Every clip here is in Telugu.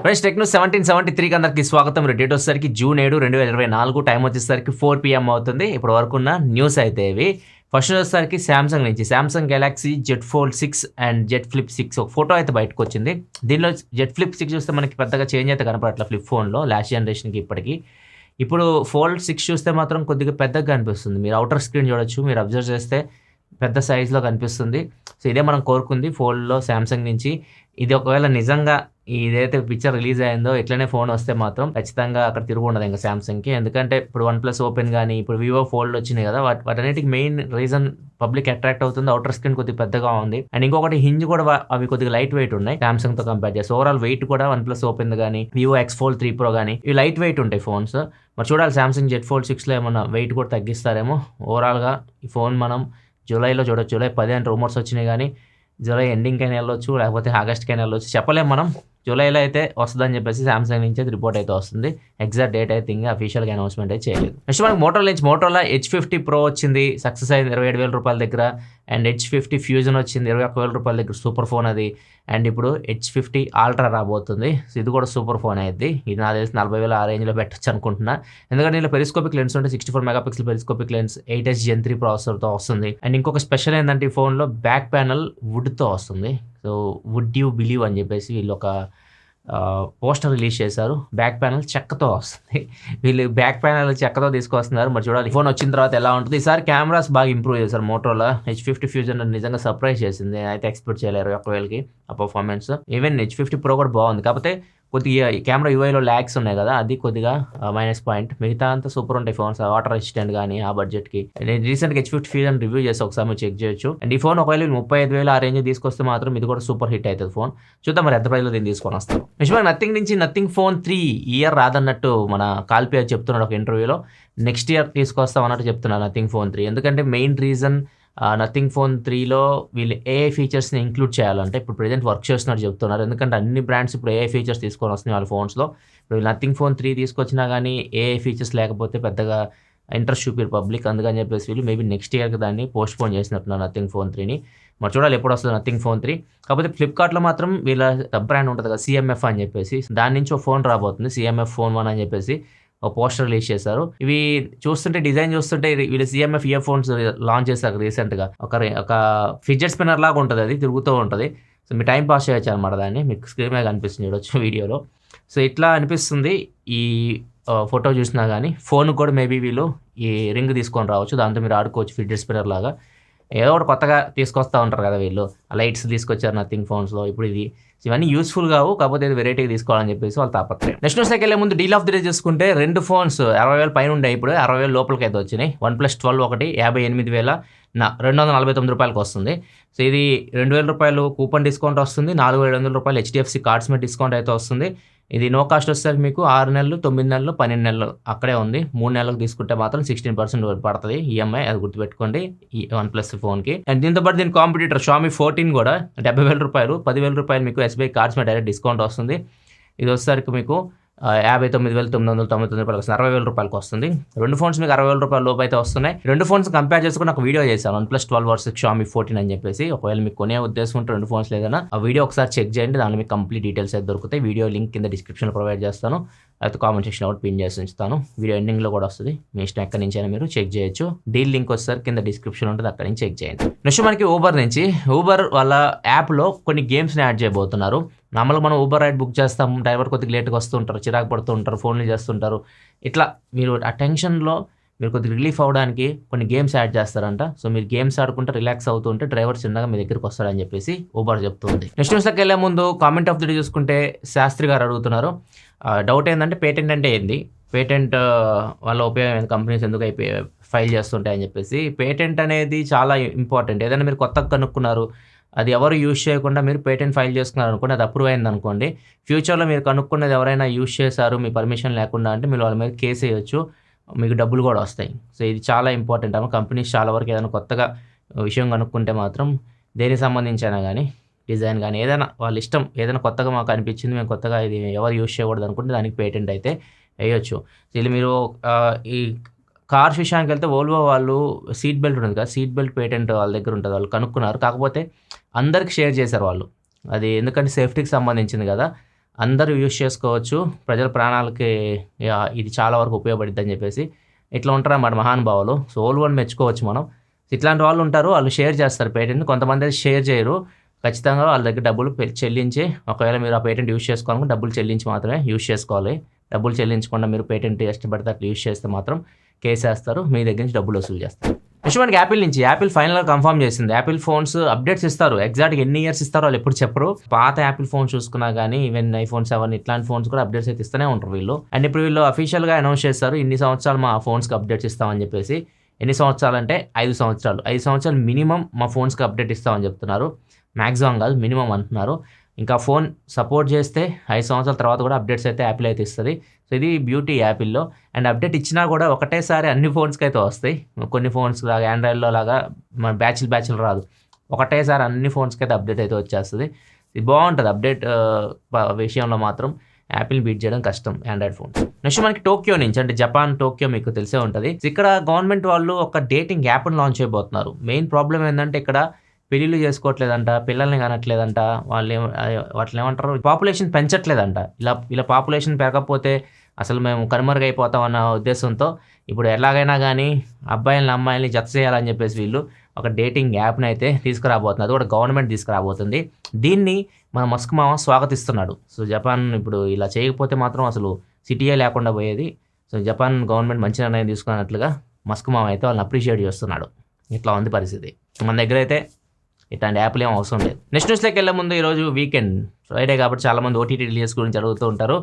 ఫ్రెండ్స్ టెక్ న్యూస్ 1773కి అందరికీ స్వాగతం. డేట్ వచ్చేసరికి June 7, 2024. టైం వచ్చేసరికి 4 PM అవుతుంది. ఇప్పుడు వరకు ఉన్న న్యూస్ అయితే ఇవి. ఫస్ట్ వచ్చేసరికి సామ్సంగ్ నుంచి Samsung Galaxy Z fold 6 and Z flip 6 ఒక ఫోటో అయితే బయటకు వచ్చింది. దీనిలో జెడ్ ఫ్లిప్ 6 చూస్తే మనకి పెద్దగా చేంజ్ అయితే కనపడట్లా ఫ్లిప్ ఫోన్లో లాస్ట్ జనరేషన్కి ఇప్పటికి. ఇప్పుడు ఫోల్డ్ 6 చూస్తే మాత్రం కొద్దిగా పెద్దగా కనిపిస్తుంది. మీరు అవుటర్ స్క్రీన్ చూడొచ్చు, మీరు అబ్జర్వ్ చేస్తే పెద్ద సైజులో కనిపిస్తుంది. సో ఇదే మనం కోరుకుంది ఫోల్డ్లో సామ్సంగ్ నుంచి. ఇది ఒకవేళ నిజంగా ఇదైతే పిక్చర్ రిలీజ్ అయిందో ఇట్లనే ఫోన్ వస్తే మాత్రం ఖచ్చితంగా అక్కడ తిరుగు ఉండదు ఇంకా సామ్సంగ్కి. ఎందుకంటే ఇప్పుడు OnePlus ఓపెన్ కానీ ఇప్పుడు వివో ఫోల్డ్ వచ్చినాయి కదా, వాటన్నిటికి మెయిన్ రీజన్ పబ్లిక్ అట్రాక్ట్ అవుతుంది. అవుటర్ స్క్రీన్ కొద్దిగా పెద్దగా ఉంది. అండ్ ఇంకొకటి హింజ్ కూడా అవి కొద్దిగా లైట్ వెయిట్ ఉన్నాయి సామ్సంగ్ తో కంపేర్ చేస్తే. ఓవరాల్ వెయిట్ కూడా OnePlus ఓపెన్ కానీ వివో X Fold 3 Pro కానీ ఇవి లైట్ వెయిట్ ఉంటాయి ఫోన్స్. మరి చూడాలి సామ్సంగ్ జెడ్ ఫోల్డ్ 6లో ఏమన్నా వెయిట్ కూడా తగ్గిస్తారేమో. ఓవరాల్గా ఈ ఫోన్ మనం జూలైలో చూడొచ్చు. జూలై 10 అని రూమర్స్ వచ్చినాయి కానీ జూలై ఎండింగ్కైనా వెళ్ళొచ్చు, లేకపోతే ఆగస్ట్కైనా వెళ్ళొచ్చు, చెప్పలేము మనం. జూలైలో అయితే వస్తుందని చెప్పేసి సామ్సంగ్ నుంచి రిపోర్ట్ అయితే వస్తుంది. ఎగ్జాక్ట్ డేట్ అయితే ఇంకా అఫీషియల్గా అనౌన్స్మెంట్ అయితే చేయలేదు. నెక్స్ట్ మనకి మోటోలా H50 Pro వచ్చింది, సక్సెస్ అయింది 27,000 రూపాయల దగ్గర. అండ్ H50 Fusion వచ్చింది 21,000 రూపాయల దగ్గర, సూపర్ ఫోన్ అది. అండ్ ఇప్పుడు H50 Ultra రాబోతుంది. సో ఇది కూడా సూపర్ ఫోన్ అయింది. ఇది నాకు తెలిసి 40,000 ఆ రేంజ్లో పెట్టచ్చు అనుకుంటున్నా. ఎందుకంటే దీనిలో పెరిస్కోపిక్ లెన్స్ ఉంటే 64 megapixel periscopic lens 8S Gen 3 ప్రాసెసర్తో వస్తుంది. అండ్ ఇంకొక స్పెషల్ ఏంటంటే ఈ ఫోన్లో బ్యాక్ ప్యానల్ వుడ్తో వస్తుంది. సో వుడ్ యూ బిలీవ్ అని చెప్పేసి వీళ్ళు ఒక పోస్టర్ రిలీజ్ చేశారు. బ్యాక్ ప్యానల్ చెక్కతో వస్తుంది. వీళ్ళు బ్యాక్ ప్యానల్ చెక్కతో తీసుకొస్తున్నారు. మరి చూడాలి ఫోన్ వచ్చిన తర్వాత ఎలా ఉంటుంది. ఈసారి కెమెరాస్ బాగా ఇంప్రూవ్ చేశారు మోటోలా. H50 Fusion నిజంగా సర్ప్రైజ్ చేసింది. అయితే ఎక్స్పెక్ట్ చేయలేరు 21,000కి ఆ పర్ఫార్మెన్స్. ఈవెన్ H50 Pro కూడా బాగుంది, కాకపోతే కొద్దిగా కెమెరా యూఐలో ల్యాగ్స్ ఉన్నాయి కదా, అది కొద్దిగా మైనస్ పాయింట్. మిగతా అంతా సూపర్ ఉంటాయి ఫోన్స్, వాటర్ రెసిస్టెంట్ కానీ ఆ బడ్జెట్కి. నేను రీసెంట్గా H50 Fusion రివ్యూ చేసి ఒకసారి మీరు చెక్ చేయొచ్చు. అండ్ ఈ ఫోన్ ఒకవేళ 35,000 ఆ రేంజ్ తీసుకొస్తే మాత్రం ఇది కూడా సూపర్ హిట్ అవుతుంది ఫోన్. చూద్దాం మరి ఎంత ప్రైస్లో దీన్ని తీసుకొని వస్తాం. నిజంగా నథింగ్ నుంచి నథింగ్ ఫోన్ 3 ఇయర్ రాదన్నట్టు మన కాల్పి చెప్తున్నాడు ఒక ఇంటర్వ్యూలో. నెక్స్ట్ ఇయర్ తీసుకొస్తాం అన్నట్టు చెప్తున్నాడు నథింగ్ ఫోన్ 3. ఎందుకంటే మెయిన్ రీజన్ నథింగ్ ఫోన్ 3లో వీళ్ళు AI ఫీచర్స్ని ఇంక్లూడ్ చేయాలంటే ఇప్పుడు ప్రెజెంట్ వర్క్ చేస్తున్నట్టు చెప్తున్నారు. ఎందుకంటే అన్ని బ్రాండ్స్ ఇప్పుడు AI ఫీచర్స్ తీసుకొని వస్తున్నాయి వాళ్ళ ఫోన్స్లో. ఇప్పుడు నథింగ్ ఫోన్ 3 తీసుకొచ్చినా కానీ AI ఫీచర్స్ లేకపోతే పెద్దగా ఇంట్రెస్ట్ చూపారు పబ్లిక్. అందుకని చెప్పేసి వీళ్ళు మేబీ నెక్స్ట్ ఇయర్కి దాన్ని పోస్ట్పోన్ చేసినట్టున్నారు నథింగ్ ఫోన్ 3ని. మరి చూడాలి ఎప్పుడు వస్తుంది నథింగ్ ఫోన్ 3. కాకపోతే ఫ్లిప్కార్ట్లో మాత్రం వీళ్ళ సబ్ బ్రాండ్ ఉంటుంది కదా CMF అని చెప్పేసి, దాని నుంచి ఒక ఫోన్ రాబోతుంది CMF Phone 1 అని చెప్పేసి ఒక పోస్టర్ రిలీజ్ చేశారు. ఇవి చూస్తుంటే డిజైన్ చూస్తుంటే వీళ్ళు CMF ఇయర్ ఫోన్స్ లాంచ్ చేశారు రీసెంట్గా. ఒక ఫిడ్జెట్ స్పిన్నర్ లాగా ఉంటుంది, అది తిరుగుతూ ఉంటుంది. సో మీ టైం పాస్ చేయొచ్చు అనమాట. దాన్ని మీకు స్క్రీన్ మీద కనిపిస్తుంది చూడొచ్చు వీడియోలో. సో ఇట్లా అనిపిస్తుంది ఈ ఫోటో చూసినా కానీ. ఫోన్ కూడా మేబీ వీళ్ళు ఈ రింగ్ తీసుకొని రావచ్చు, దాంతో మీరు ఆడుకోవచ్చు ఫిడ్జెట్ స్పిన్నర్ లాగా. ఏదో ఒకటి కొత్తగా తీసుకొస్తూ ఉంటారు కదా వీళ్ళు. లైట్స్ తీసుకొచ్చారు నథింగ్ ఫోన్స్లో. ఇప్పుడు ఇవన్నీ యూస్ఫుల్ కావు, కాకపోతే ఇది వెరైటీగా తీసుకోవాలని చెప్పేసి వాళ్ళు తాపత్రయం. నెక్స్ట్ న్యూస్కి వెళ్ళే ముందు డీల్ ఆఫ్ ది డే చూసుకుంటే 2 ఫోన్స్ 60,000 పైన ఉండే ఇప్పుడు 60,000 లోపలికి అయితే వచ్చినాయి. OnePlus 12 ఒకటి 58,249 రూపాయలకి వస్తుంది. సో ఇది 2,000 రూపాయలు కూపన్ డిస్కౌంట్ వస్తుంది, 4,700 రూపాయలు HDFC కార్డ్స్ మీద డిస్కౌంట్ అయితే వస్తుంది. ఇది నో కాస్ట్ వస్తుంది మీకు 6 నెలలు, 9 నెలలు, 12 నెలలు అక్కడే ఉంది. 3 నెలలకు తీసుకుంటే మాత్రం 16% పడుతుంది EMI, అది గుర్తుపెట్టుకోండి ఈ OnePlus ఫోన్కి. అండ్ దీంతో పాటు దీని కాంపిటీటర్ Xiaomi 14 కూడా 70,000 రూపాయలు, 10,000 రూపాయలు మీకు SBI కార్డ్స్ మీద డైరెక్ట్ డిస్కౌంట్ వస్తుంది. ఇది వచ్చేసరికి మీకు 59,999 రూపాయలు వస్తుంది, 60,000 రూపాయలకి వస్తుంది. 2 ఫోన్స్ మీకు 60,000 రూపాయల లోపు అయితే వస్తున్నాయి. 2 ఫోన్స్ కంపేర్ చేసుకుని ఒక వీడియో చేశాను OnePlus 12 వర్సెస్ Xiaomi 14 అని చెప్పేసి. ఒకవేళ మీకు కొనే ఉద్దేశం ఉంటే 2 ఫోన్స్ లేదన్నా ఆ వీడియో ఒకసారి చెక్ చేయండి, దానిలో మీకు కంప్లీట్ డీటెయిల్స్ అయితే దొరుకుతాయి. వీడియో లింక్ కింద డిస్క్రిప్షన్లో ప్రొవైడ్ చేస్తాను, అయితే కామెంట్ సెక్షన్ ఒకటి పిన్ చేసి ఉంచుతాను. వీడియో ఎండింగ్లో కూడా వస్తుంది, మీ ఇష్టం ఎక్కడి నుంచి అయినా మీరు చెక్ చేయొచ్చు. డీల్ లింక్ వచ్చేసరి కింద డిస్క్రిప్షన్ ఉంటుంది, అక్కడి నుంచి చెక్ చేయండి. నెక్స్ట్ మనకి ఊబర్ నుంచి, ఊబర్ వాళ్ళ యాప్లో కొన్ని గేమ్స్ని యాడ్ చేయబోతున్నారు. మామూలుగా మనం ఊబర్ రైడ్ బుక్ చేస్తాం, డ్రైవర్ కొద్దిగా లేట్గా వస్తూ ఉంటారు, చిరాకు పడుతూ ఉంటారు, ఫోన్లు చేస్తుంటారు. ఇట్లా మీరు ఆ టెన్షన్లో మీరు కొద్దిగా రిలీఫ్ అవ్వడానికి కొన్ని గేమ్స్ యాడ్ చేస్తారంట. సో మీరు గేమ్స్ ఆడుకుంటే రిలాక్స్ అవుతుంటే డ్రైవర్ చిన్నగా మీ దగ్గరికి వస్తాడని చెప్పేసి ఊబర్ చెప్తుంది. నెక్స్ట్ న్యూస్లోకి వెళ్ళే ముందు కామెంట్ ఆఫ్ ది డే చూసుకుంటే శాస్త్రి గారు అడుగుతున్నారు. డౌట్ ఏంటంటే పేటెంట్ అంటే ఏంది, పేటెంట్ వల్ల ఉపయోగం కంపెనీస్ ఎందుకు ఫైల్ చేస్తుంటాయి అని చెప్పేసి. పేటెంట్ అనేది చాలా ఇంపార్టెంట్. ఏదైనా మీరు కొత్తగా కనుక్కున్నారు, అది ఎవరు యూజ్ చేయకుండా మీరు పేటెంట్ ఫైల్ చేసుకున్నారు అనుకోండి, అది అప్రూవ్ అయింది అనుకోండి, ఫ్యూచర్లో మీరు కనుక్కున్నది ఎవరైనా యూజ్ చేశారు మీ పర్మిషన్ లేకుండా అంటే మీరు వాళ్ళ మీద కేసు వేయచ్చు, మీకు డబ్బులు కూడా వస్తాయి. సో ఇది చాలా ఇంపార్టెంట్ అన్న. కంపెనీస్ చాలా వరకు ఏదైనా కొత్తగా విషయం కనుక్కుంటే మాత్రం దేనికి సంబంధించినా కానీ డిజైన్ కానీ ఏదైనా వాళ్ళ ఇష్టం, ఏదైనా కొత్తగా మాకు అనిపించింది మేము కొత్తగా ఇది ఎవరు యూజ్ చేయకూడదు అనుకుంటే దానికి పేటెంట్ అయితే వేయొచ్చు. ఇది మీరు ఈ కార్స్ విషయానికి వెళ్తే వోల్వో వాళ్ళు సీట్ బెల్ట్ ఉంటుంది కదా, సీట్ బెల్ట్ పేటెంట్ వాళ్ళ దగ్గర ఉంటుంది, వాళ్ళు కనుక్కున్నారు. కాకపోతే అందరికి షేర్ చేశారు వాళ్ళు, అది ఎందుకంటే సేఫ్టీకి సంబంధించింది కదా, అందరూ యూజ్ చేసుకోవచ్చు, ప్రజల ప్రాణాలకి ఇది చాలా వరకు ఉపయోగపడుద్ది అని చెప్పేసి ఇట్లా ఉంటారన్నమాట మహానుభావులు. సో ఓల్డ్ మెచ్చుకోవచ్చు మనం. ఇట్లాంటి వాళ్ళు ఉంటారు, వాళ్ళు షేర్ చేస్తారు పేటెంట్. కొంతమంది అయితే షేర్ చేయరు, ఖచ్చితంగా వాళ్ళ దగ్గర డబ్బులు చెల్లించి, ఒకవేళ మీరు ఆ పేటెంట్ యూజ్ చేసుకోవాలంటే డబ్బులు చెల్లించి మాత్రమే యూజ్ చేసుకోవాలి. డబ్బులు చెల్లించకుండా మీరు పేటెంట్ ఇష్టపడితే అట్లా యూజ్ చేస్తే మాత్రం కేసు వేస్తారు, మీ దగ్గర నుంచి డబ్బులు వసూలు చేస్తారు. నెక్స్ట్ మనకి యాపిల్ నుంచి, యాపిల్ ఫైనల్గా కన్ఫర్మ్ చేసింది. యాపిల్ ఫోన్స్ అప్డేట్స్ ఇస్తారు, ఎగ్జాక్ట్గా ఎన్ని ఇయర్స్ ఇస్తారో వాళ్ళు ఎప్పుడు చెప్పరు. పాత యాపిల్ ఫోన్ చూసుకున్నా కానీ ఈవెన్ ఐఫోన్ 7 ఇట్లాంటి ఫోన్స్ కూడా అప్డేట్స్ అయితే ఇస్తూనే ఉంటారు వీళ్ళు. అండ్ ఇప్పుడు వీళ్ళు అఫీషియల్గా అనౌన్స్ చేస్తారు ఇన్ని సంవత్సరాలు మా ఫోన్స్కి అప్డేట్స్ ఇస్తామని చెప్పేసి. ఎన్ని సంవత్సరాలు అంటే 5 సంవత్సరాలు. 5 సంవత్సరాలు మినిమం మా ఫోన్స్కి అప్డేట్ ఇస్తామని చెప్తున్నారు. మ్యాక్సిమం కాదు, మినిమం అంటున్నారు. ఇంకా ఫోన్ సపోర్ట్ చేస్తే 5 సంవత్సరాల తర్వాత కూడా అప్డేట్స్ అయితే యాపిల్ అయితే ఇస్తుంది. సో ఇది బ్యూటీ యాపిల్లో. అండ్ అప్డేట్ ఇచ్చినా కూడా ఒకటేసారి అన్ని ఫోన్స్కి అయితే వస్తాయి. కొన్ని ఫోన్స్ లాగా ఆండ్రాయిడ్లో లాగా మన బ్యాచ్లు రాదు, ఒకటేసారి అన్ని ఫోన్స్కి అయితే అప్డేట్ అయితే వచ్చేస్తుంది. ఇది బాగుంటుంది. అప్డేట్ విషయంలో మాత్రం యాపిల్ బీట్ చేయడం కష్టం ఆండ్రాయిడ్ ఫోన్స్. నెక్స్ట్ మనకి టోక్యో నుంచి, అంటే జపాన్ టోక్యో మీకు తెలిసే ఉంటుంది. ఇక్కడ గవర్నమెంట్ వాళ్ళు ఒక డేటింగ్ యాప్ని లాంచ్ చేయబోతున్నారు. మెయిన్ ప్రాబ్లం ఏంటంటే ఇక్కడ పెళ్ళిళ్ళు చేసుకోవట్లేదంట, పిల్లల్ని కనట్లేదంట, వాటిని ఏమంటారు, పాపులేషన్ పెంచట్లేదంట. ఇలా పాపులేషన్ పెరగకపోతే అసలు మేము కనుమరుగైపోతాం అన్న ఉద్దేశంతో ఇప్పుడు ఎలాగైనా కానీ అమ్మాయిల్ని జత చేయాలని చెప్పేసి వీళ్ళు ఒక డేటింగ్ యాప్ని అయితే తీసుకురాబోతున్నారు. అది కూడా గవర్నమెంట్ తీసుకురాబోతుంది. దీన్ని మన మస్క్ మామ స్వాగతిస్తున్నాడు. సో జపాన్ ఇప్పుడు ఇలా చేయకపోతే మాత్రం అసలు సిటీయే లేకుండా పోయేది. సో జపాన్ గవర్నమెంట్ మంచి నిర్ణయం తీసుకున్నట్లుగా మస్క్ మామ అయితే వాళ్ళని అప్రిషియేట్ చేస్తున్నాడు. ఇట్లా ఉంది పరిస్థితి. మన దగ్గర అయితే ఇట్లాంటి యాప్లు ఏం అవసరం లేదు. నెక్స్ట్ న్యూస్లోకి వెళ్ళే ముందు ఈరోజు వీకెండ్ ఫ్రైడే కాబట్టి చాలామంది ఓటీటీ రిలీజ్ గురించి అడుగుతూ ఉంటారు.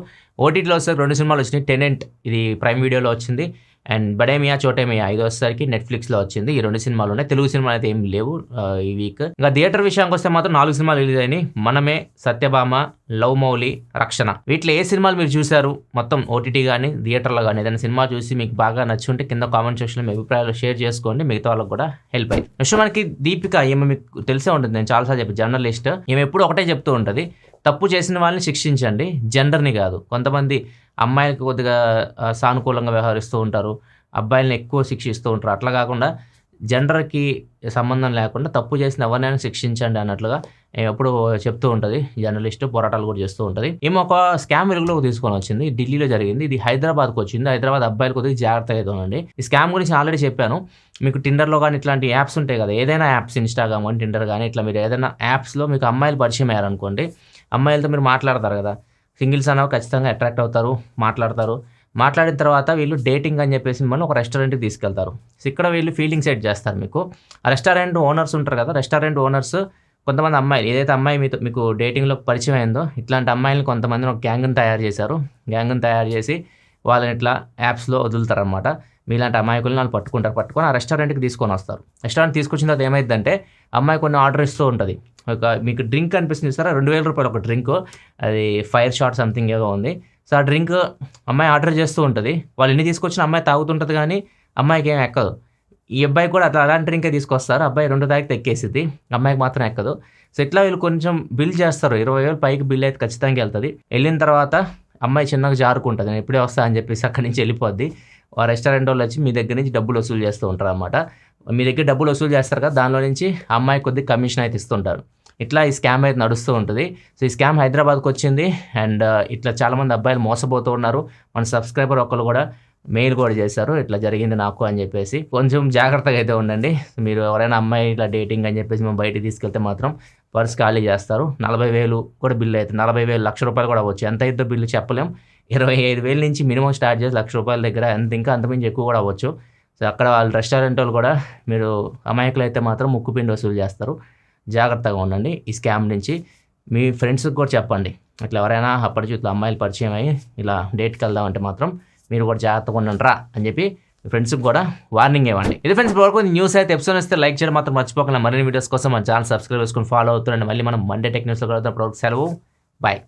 ఓటీటీలో వచ్చేసరికి 2 సినిమాలు వచ్చినాయి. టెనెంట్ ఇది ప్రైమ్ వీడియోలో వచ్చింది, అండ్ బడే మియా చోటే మియా ఇది వచ్చేసరికి నెట్ఫ్లిక్స్లో వచ్చింది. ఈ 2 సినిమాలు ఉన్నాయి. తెలుగు సినిమాలు అయితే ఏం లేవు ఈ వీక్. ఇంకా థియేటర్ విషయానికి వస్తే మాత్రం 4 సినిమాలు రిలీజ్ అయినాయి. మనమే, సత్యభామ, లవ్ మౌలి, రక్షణ. వీటిలో ఏ సినిమాలు మీరు చూశారు మొత్తం ఓటీటీ కానీ థియేటర్లో కానీ ఏదైనా సినిమా చూసి మీకు బాగా నచ్చుంటే కింద కామెంట్ సెక్షన్లో మీ అభిప్రాయాలు షేర్ చేసుకోండి, మిగతా వాళ్ళకి కూడా హెల్ప్ అయ్యి. నెక్స్ట్ మనకి దీపిక, ఈమె మీకు తెలిసే ఉంటుంది, నేను చాలాసార్లు చెప్పి జర్నలిస్ట్. ఈమె ఎప్పుడు ఒకటే చెప్తూ ఉంటుంది, తప్పు చేసిన వాళ్ళని శిక్షించండి, జెండర్ని కాదు. కొంతమంది అమ్మాయిలకు కొద్దిగా సానుకూలంగా వ్యవహరిస్తూ ఉంటారు, అబ్బాయిలను ఎక్కువ శిక్షిస్తూ ఉంటారు. అట్లా కాకుండా జెండర్కి సంబంధం లేకుండా తప్పు చేసిన ఎవరినైనా శిక్షించండి అన్నట్లుగా ఎప్పుడు చెప్తూ ఉంటుంది. జర్నలిస్ట్ పోరాటాలు కూడా చేస్తూ ఉంటుంది. ఏమో ఒక స్కామ్ వెలుగులోకి తీసుకొని వచ్చింది, ఢిల్లీలో జరిగింది. ఇది హైదరాబాద్కి వచ్చింది. హైదరాబాద్ అబ్బాయిలు కొద్దిగా జాగ్రత్తగా అయితే ఉండండి. ఈ స్కామ్ గురించి ఆల్రెడీ చెప్పాను మీకు. టిండర్లో కానీ ఇట్లాంటి యాప్స్ ఉంటాయి కదా, ఏదైనా యాప్స్, ఇన్స్టాగ్రామ్ కానీ టిండర్ కానీ ఇట్లా మీరు ఏదైనా యాప్స్లో మీకు అమ్మాయిలు పరిచయం అయ్యారనుకోండి, అమ్మాయిలతో మీరు మాట్లాడతారు కదా, సింగిల్స్ అనేవి ఖచ్చితంగా అట్రాక్ట్ అవుతారు, మాట్లాడిన తర్వాత వీళ్ళు డేటింగ్ అని చెప్పేసి మిమ్మల్ని ఒక రెస్టారెంట్కి తీసుకెళ్తారు. సో ఇక్కడ వీళ్ళు ఫీలింగ్ సెట్ చేస్తారు మీకు. ఆ రెస్టారెంట్ ఓనర్స్ ఉంటారు కదా, రెస్టారెంట్ ఓనర్స్ కొంతమంది అమ్మాయిలు, ఏదైతే అమ్మాయి మీకు డేటింగ్లో పరిచయం అయిందో ఇట్లాంటి అమ్మాయిలను కొంతమందిని ఒక గ్యాంగ్ని తయారు చేశారు. గ్యాంగ్ని తయారు చేసి వాళ్ళని ఇట్లా యాప్స్లో వదులుతారనమాట. మీలాంటి అమాయకులను వాళ్ళు పట్టుకొని ఆ రెస్టారెంట్కి తీసుకొని వస్తారు. రెస్టారెంట్ తీసుకొచ్చిన తర్వాత ఏమైందంటే అమ్మాయి కొన్ని ఆర్డర్ ఇస్తూ ఉంటుంది. మీకు డ్రింక్ అనిపిస్తుంది సార్, 2000 రూపాయలు ఒక డ్రింక్, అది ఫైర్ షాట్ సంథింగ్ ఏదో ఉంది. సో ఆ డ్రింక్ అమ్మాయి ఆర్డర్ చేస్తూ ఉంటుంది. వాళ్ళు ఎన్ని తీసుకొచ్చిన అమ్మాయి తాగుతుంటుంది కానీ అమ్మాయికి ఏం ఎక్కదు. ఈ అబ్బాయి కూడా అలాంటి డ్రింకే తీసుకొస్తారు. అబ్బాయి 2 తాగితే ఎక్కేసిద్ది, అమ్మాయికి మాత్రం ఎక్కదు. సో ఇట్లా వీళ్ళు కొంచెం బిల్ చేస్తారు. 20,000 పైకి బిల్ అయితే ఖచ్చితంగా వెళ్తుంది. వెళ్ళిన తర్వాత అమ్మాయి చిన్నగా జారుకుంటుంది, నేను ఇప్పుడే వస్తా అని చెప్పేసి అక్కడి నుంచి వెళ్ళిపోద్ది. ఆ రెస్టారెంట్ వాళ్ళు వచ్చి మీ దగ్గర నుంచి డబ్బులు వసూలు చేస్తూ ఉంటారు అన్నమాట. మీ దగ్గర డబ్బులు వసూలు చేస్తారు కదా, దానిలో నుంచి అమ్మాయి కొద్దిగా కమిషన్ అయితే ఇస్తుంటారు. ఇట్లా ఈ స్కామ్ అయితే నడుస్తూ ఉంటుంది. సో ఈ స్కామ్ హైదరాబాద్కి వచ్చింది. అండ్ ఇట్లా చాలామంది అబ్బాయిలు మోసపోతూ ఉన్నారు. మన సబ్స్క్రైబర్ ఒకళ్ళు కూడా మెయిల్ కూడా చేశారు, ఇట్లా జరిగింది నాకు అని చెప్పేసి. కొంచెం జాగ్రత్తగా అయితే ఉండండి. మీరు ఎవరైనా అమ్మాయి ఇట్లా డేటింగ్ అని చెప్పేసి మేము బయటికి తీసుకెళ్తే మాత్రం పర్స్ ఖాళీ చేస్తారు. 40,000 కూడా బిల్లు అవుతుంది. 40,000 లక్ష రూపాయలు కూడా అవ్వచ్చు. ఎంత అయితే బిల్లు చెప్పలేం. 25,000 నుంచి మినిమం స్టార్ట్ చేసి ₹1,00,000 దగ్గర, ఇంకా అంతమించి ఎక్కువ కూడా అవ్వచ్చు. సో అక్కడ వాళ్ళు రెస్టారెంట్ వాళ్ళు కూడా మీరు అమాయకులు అయితే మాత్రం ముక్కుపిండి వసూలు చేస్తారు. జాగ్రత్తగా ఉండండి ఈ స్కామ్ నుంచి. మీ ఫ్రెండ్స్కి కూడా చెప్పండి, ఇట్లా ఎవరైనా అప్పటిచూట్ల అమ్మాయిలు పరిచయం అయ్యి ఇలా డేట్కి వెళ్దామంటే మాత్రం మీరు కూడా జాగ్రత్తగా ఉండండి రా అని చెప్పి మీ ఫ్రెండ్స్కి కూడా వార్నింగ్ ఇవ్వండి. ఇది ఫ్రెండ్స్, వరకు న్యూస్ అయితే ఎపిసోడ్ వస్తే లైక్ చేయడం మాత్రం మర్చిపోకుండా. మరిన్ని వీడియోస్ కోసం మన ఛానల్ సబ్స్క్రైబ్ చేసుకుని ఫాలో అవుతుండండి. మళ్ళీ మనం మండే టెక్ న్యూస్లో కలుద్దాం. సెలవు, బాయ్.